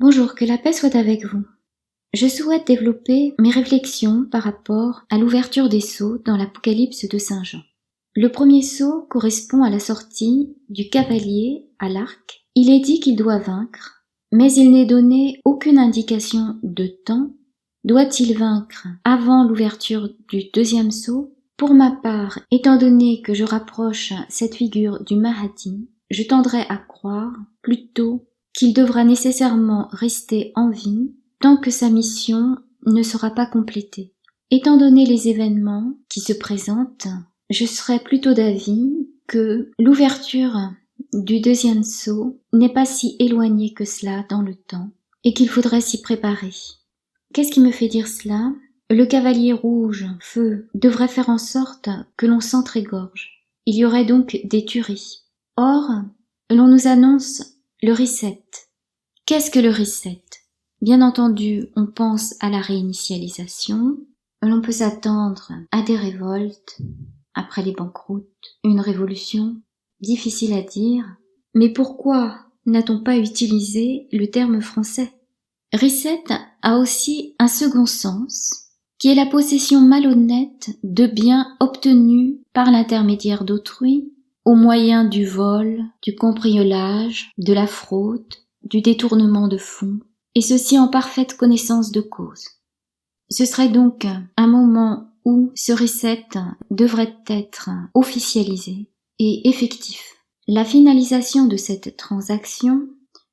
Bonjour, que la paix soit avec vous. Je souhaite développer mes réflexions par rapport à l'ouverture des sceaux dans l'Apocalypse de Saint Jean. Le premier sceau correspond à la sortie du cavalier à l'arc. Il est dit qu'il doit vaincre, mais il n'est donné aucune indication de temps. Doit-il vaincre avant l'ouverture du deuxième sceau? Pour ma part, étant donné que je rapproche cette figure du Mahdi, je tendrai à croire plutôt qu'il devra nécessairement rester en vie tant que sa mission ne sera pas complétée. Étant donné les événements qui se présentent, je serais plutôt d'avis que l'ouverture du deuxième sceau n'est pas si éloignée que cela dans le temps et qu'il faudrait s'y préparer. Qu'est-ce qui me fait dire cela? Le cavalier rouge, feu, devrait faire en sorte que l'on s'entrégorge. Il y aurait donc des tueries. Or, l'on nous annonce le reset. Qu'est-ce que le reset? Bien entendu, on pense à la réinitialisation. L'on peut s'attendre à des révoltes, après les banqueroutes, une révolution. Difficile à dire. Mais pourquoi n'a-t-on pas utilisé le terme français? Reset a aussi un second sens, qui est la possession malhonnête de biens obtenus par l'intermédiaire d'autrui, au moyen du vol, du cambriolage, de la fraude, du détournement de fonds, et ceci en parfaite connaissance de cause. Ce serait donc un moment où ce reset devrait être officialisé et effectif. La finalisation de cette transaction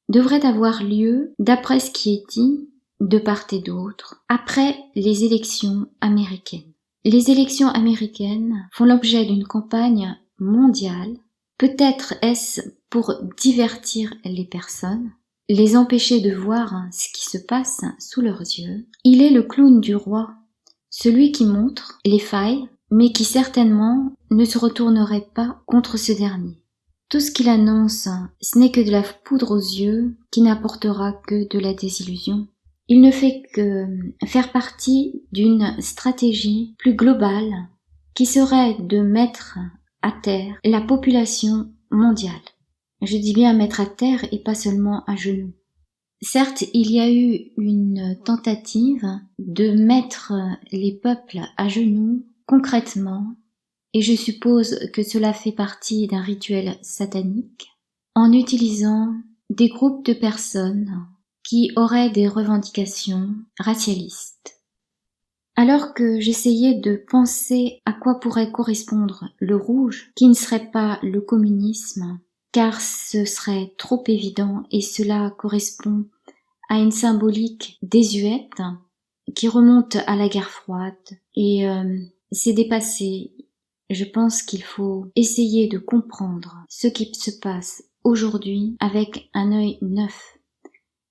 devrait avoir lieu, d'après ce qui est dit, de part et d'autre, après les élections américaines. Les élections américaines font l'objet d'une campagne mondiale. Peut-être est-ce pour divertir les personnes, les empêcher de voir ce qui se passe sous leurs yeux. Il est le clown du roi, celui qui montre les failles, mais qui certainement ne se retournerait pas contre ce dernier. Tout ce qu'il annonce, ce n'est que de la poudre aux yeux qui n'apportera que de la désillusion. Il ne fait que faire partie d'une stratégie plus globale qui serait de mettre à terre la population mondiale. Je dis bien mettre à terre et pas seulement à genoux. Certes, il y a eu une tentative de mettre les peuples à genoux concrètement, et je suppose que cela fait partie d'un rituel satanique, en utilisant des groupes de personnes qui auraient des revendications racialistes. Alors que j'essayais de penser à quoi pourrait correspondre le rouge, qui ne serait pas le communisme, car ce serait trop évident et cela correspond à une symbolique désuète qui remonte à la guerre froide et c'est dépassé. Je pense qu'il faut essayer de comprendre ce qui se passe aujourd'hui avec un œil neuf.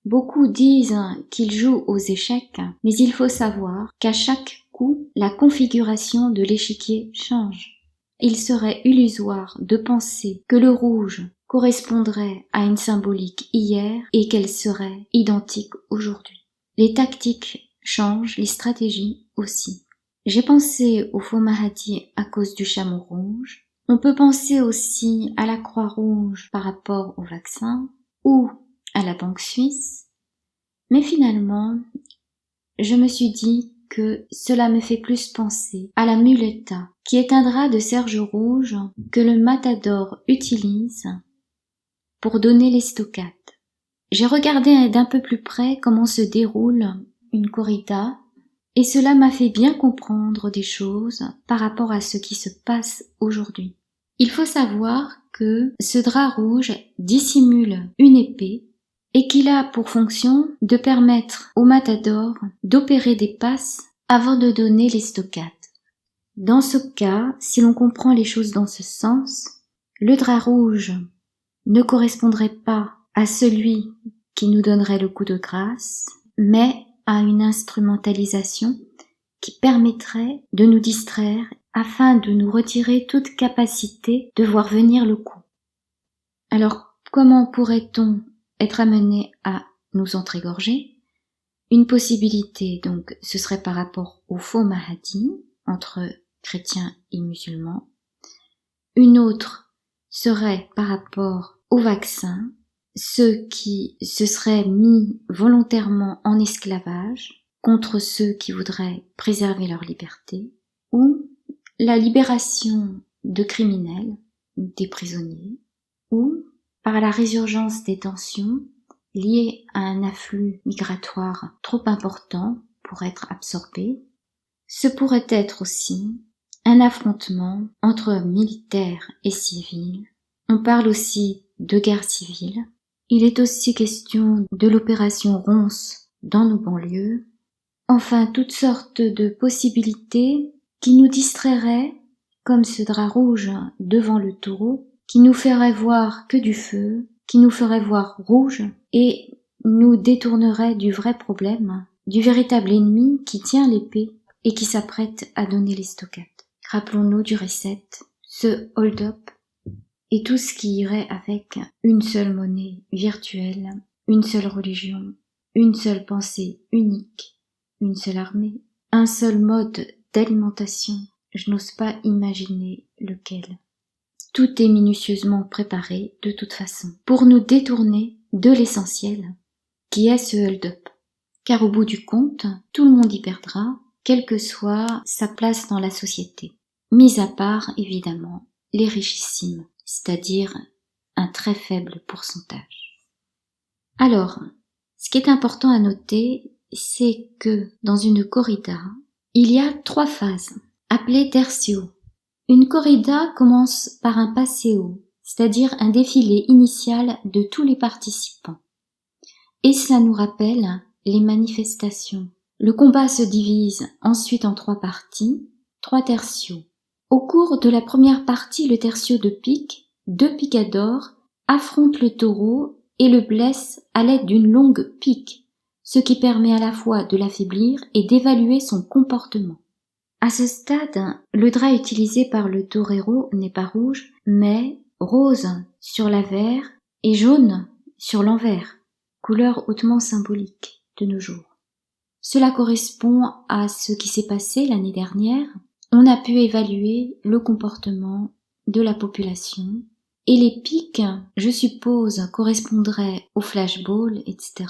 Beaucoup disent qu'ils jouent aux échecs, mais il faut savoir qu'à chaque coup, la configuration de l'échiquier change. Il serait illusoire de penser que le rouge correspondrait à une symbolique hier et qu'elle serait identique aujourd'hui. Les tactiques changent, les stratégies aussi. J'ai pensé au faux Mahdi à cause du chameau rouge. On peut penser aussi à la Croix-Rouge par rapport au vaccin ou à la Banque suisse. Mais finalement, je me suis dit que cela me fait plus penser à la muleta, qui est un drap de serge rouge que le matador utilise pour donner les stockades. J'ai regardé d'un peu plus près comment se déroule une corrida, et cela m'a fait bien comprendre des choses par rapport à ce qui se passe aujourd'hui. Il faut savoir que ce drap rouge dissimule une épée et qu'il a pour fonction de permettre au matador d'opérer des passes avant de donner les stockades. Dans ce cas, si l'on comprend les choses dans ce sens, le drap rouge ne correspondrait pas à celui qui nous donnerait le coup de grâce, mais à une instrumentalisation qui permettrait de nous distraire afin de nous retirer toute capacité de voir venir le coup. Alors, comment pourrait-on être amené à nous entrégorger? Une possibilité, donc, ce serait par rapport au faux Mahdi, entre chrétiens et musulmans. Une autre serait par rapport au vaccin. ceux qui se seraient mis volontairement en esclavage contre ceux qui voudraient préserver leur liberté, ou la libération de criminels, des prisonniers, ou par la résurgence des tensions liées à un afflux migratoire trop important pour être absorbé. Ce pourrait être aussi un affrontement entre militaires et civils. On parle aussi de guerre civile. Il est aussi question de l'opération Ronce dans nos banlieues. Enfin, toutes sortes de possibilités qui nous distrairaient, comme ce drap rouge devant le taureau, qui nous ferait voir que du feu, qui nous ferait voir rouge et nous détournerait du vrai problème, du véritable ennemi qui tient l'épée et qui s'apprête à donner les stockades. Rappelons-nous du reset, ce hold-up et tout ce qui irait avec une seule monnaie virtuelle, une seule religion, une seule pensée unique, une seule armée, un seul mode d'alimentation, je n'ose pas imaginer lequel. Tout est minutieusement préparé de toute façon pour nous détourner de l'essentiel, qui est ce hold-up. Car au bout du compte, tout le monde y perdra, quelle que soit sa place dans la société. Mis à part, évidemment, les richissimes, c'est-à-dire un très faible pourcentage. Alors, ce qui est important à noter, c'est que dans une corrida, il y a 3 phases, appelées tercio. Une corrida commence par un paseo, c'est-à-dire un défilé initial de tous les participants. Et ça nous rappelle les manifestations. Le combat se divise ensuite en 3 parties, 3 tertios. Au cours de la première partie, le tercio de pique, 2 picadors, affronte le taureau et le blesse à l'aide d'une longue pique, ce qui permet à la fois de l'affaiblir et d'évaluer son comportement. À ce stade, le drap utilisé par le torero n'est pas rouge, mais rose sur l'avers et jaune sur l'envers, couleur hautement symbolique de nos jours. Cela correspond à ce qui s'est passé l'année dernière. On a pu évaluer le comportement de la population et les pics, je suppose, correspondraient au flashball, etc.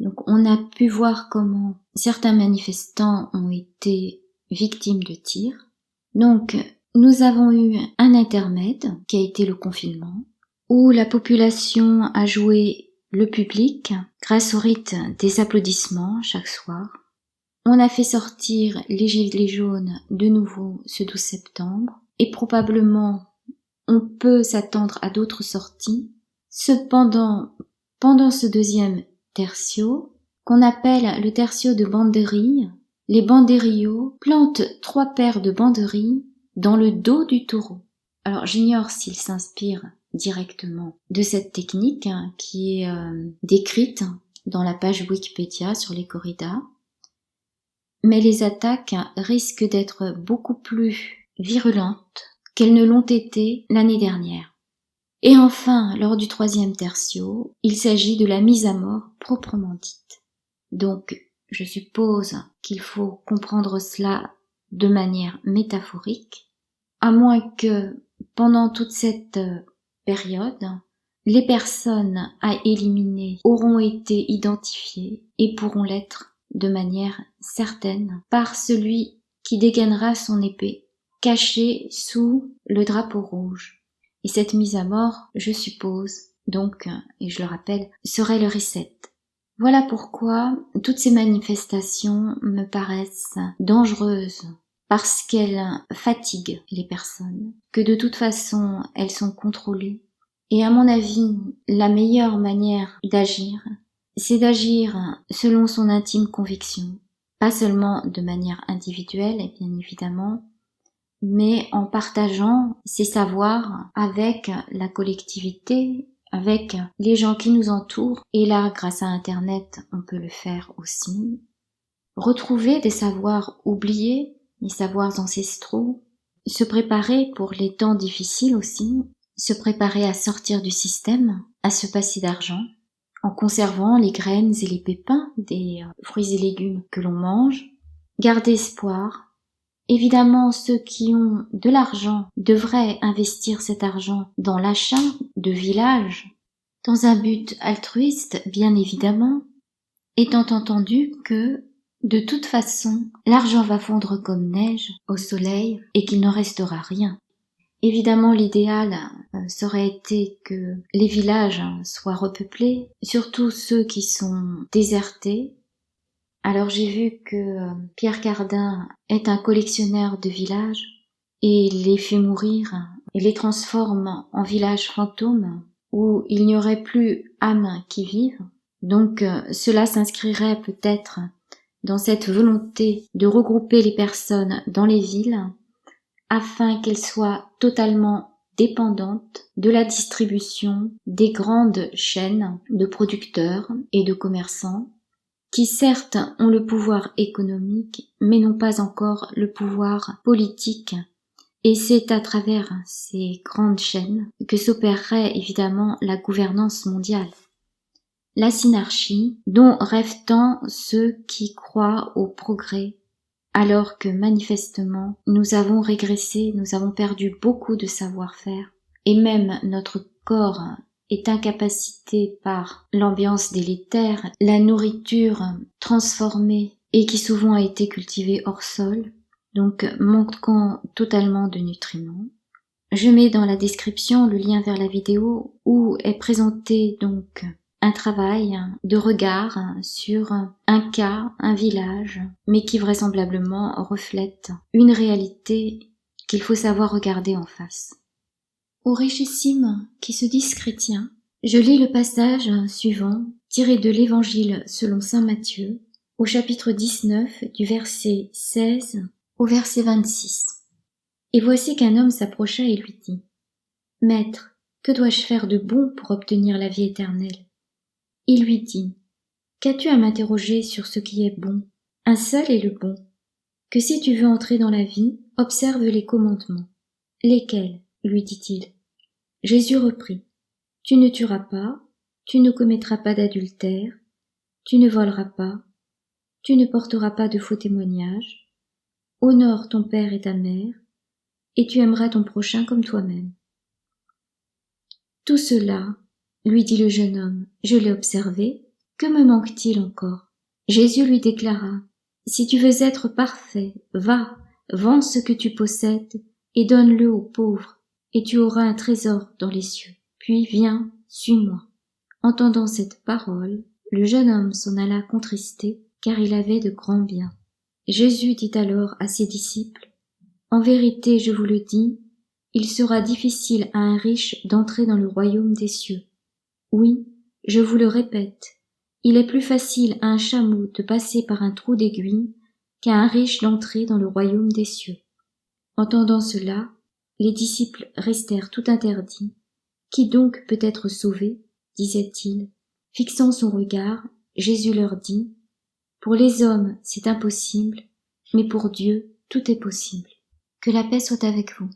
Donc on a pu voir comment certains manifestants ont été victimes de tirs. Donc nous avons eu un intermède qui a été le confinement, où la population a joué le public grâce au rite des applaudissements chaque soir. On a fait sortir les gilets jaunes de nouveau ce 12 septembre et probablement on peut s'attendre à d'autres sorties. Cependant, pendant ce deuxième tercio, qu'on appelle le tercio de banderilles, les banderillos plantent 3 paires de banderilles dans le dos du taureau. Alors j'ignore s'ils s'inspirent directement de cette technique qui est décrite dans la page Wikipédia sur les corridas, mais les attaques risquent d'être beaucoup plus virulentes qu'elles ne l'ont été l'année dernière. Et enfin, lors du 3e tercio, il s'agit de la mise à mort proprement dite. Donc, je suppose qu'il faut comprendre cela de manière métaphorique, à moins que, pendant toute cette période, les personnes à éliminer auront été identifiées et pourront l'être de manière certaine par celui qui dégainera son épée, cachée sous le drapeau rouge. Et cette mise à mort, je suppose, donc, et je le rappelle, serait le reset. Voilà pourquoi toutes ces manifestations me paraissent dangereuses, parce qu'elles fatiguent les personnes, que de toute façon elles sont contrôlées. Et à mon avis, la meilleure manière d'agir, c'est d'agir selon son intime conviction, pas seulement de manière individuelle, et bien évidemment, mais en partageant ses savoirs avec la collectivité, avec les gens qui nous entourent, et là, grâce à Internet, on peut le faire aussi. Retrouver des savoirs oubliés, des savoirs ancestraux, se préparer pour les temps difficiles aussi, se préparer à sortir du système, à se passer d'argent, en conservant les graines et les pépins des fruits et légumes que l'on mange, garder espoir. Évidemment, ceux qui ont de l'argent devraient investir cet argent dans l'achat de villages, dans un but altruiste, bien évidemment, étant entendu que, de toute façon, l'argent va fondre comme neige au soleil et qu'il n'en restera rien. Évidemment, l'idéal serait été que les villages soient repeuplés, surtout ceux qui sont désertés. Alors j'ai vu que Pierre Cardin est un collectionneur de villages et les fait mourir et les transforme en villages fantômes où il n'y aurait plus âmes qui vivent. Donc cela s'inscrirait peut-être dans cette volonté de regrouper les personnes dans les villes afin qu'elles soient totalement dépendantes de la distribution des grandes chaînes de producteurs et de commerçants qui certes ont le pouvoir économique mais n'ont pas encore le pouvoir politique. Et c'est à travers ces grandes chaînes que s'opérerait évidemment la gouvernance mondiale. La synarchie, dont rêvent tant ceux qui croient au progrès, alors que manifestement nous avons régressé, nous avons perdu beaucoup de savoir-faire, et même notre corps est incapacité par l'ambiance délétère, la nourriture transformée et qui souvent a été cultivée hors sol, donc manquant totalement de nutriments. Je mets dans la description le lien vers la vidéo où est présenté donc un travail de regard sur un cas, un village, mais qui vraisemblablement reflète une réalité qu'il faut savoir regarder en face. Aux richissimes qui se disent chrétiens, je lis le passage suivant tiré de l'Évangile selon saint Matthieu, au chapitre 19 du verset 16 au verset 26. Et voici qu'un homme s'approcha et lui dit : « Maître, que dois-je faire de bon pour obtenir la vie éternelle ? » Il lui dit : « Qu'as-tu à m'interroger sur ce qui est bon ? Un seul est le bon. Que si tu veux entrer dans la vie, observe les commandements. » « Lesquels ? lui dit-il. Jésus reprit : « Tu ne tueras pas, tu ne commettras pas d'adultère, tu ne voleras pas, tu ne porteras pas de faux témoignages, honore ton père et ta mère, et tu aimeras ton prochain comme toi-même. » « Tout cela, lui dit le jeune homme, je l'ai observé, que me manque-t-il encore ? » Jésus lui déclara : « Si tu veux être parfait, va, vends ce que tu possèdes et donne-le aux pauvres, et tu auras un trésor dans les cieux. Puis viens, suis-moi. » Entendant cette parole, le jeune homme s'en alla contristé, car il avait de grands biens. Jésus dit alors à ses disciples : « En vérité, je vous le dis, il sera difficile à un riche d'entrer dans le royaume des cieux. Oui, je vous le répète, il est plus facile à un chameau de passer par un trou d'aiguille qu'à un riche d'entrer dans le royaume des cieux. » Entendant cela, les disciples restèrent tout interdits. « Qui donc peut être sauvé ? » disait-il. Fixant son regard, Jésus leur dit : « Pour les hommes, c'est impossible, mais pour Dieu, tout est possible. » Que la paix soit avec vous.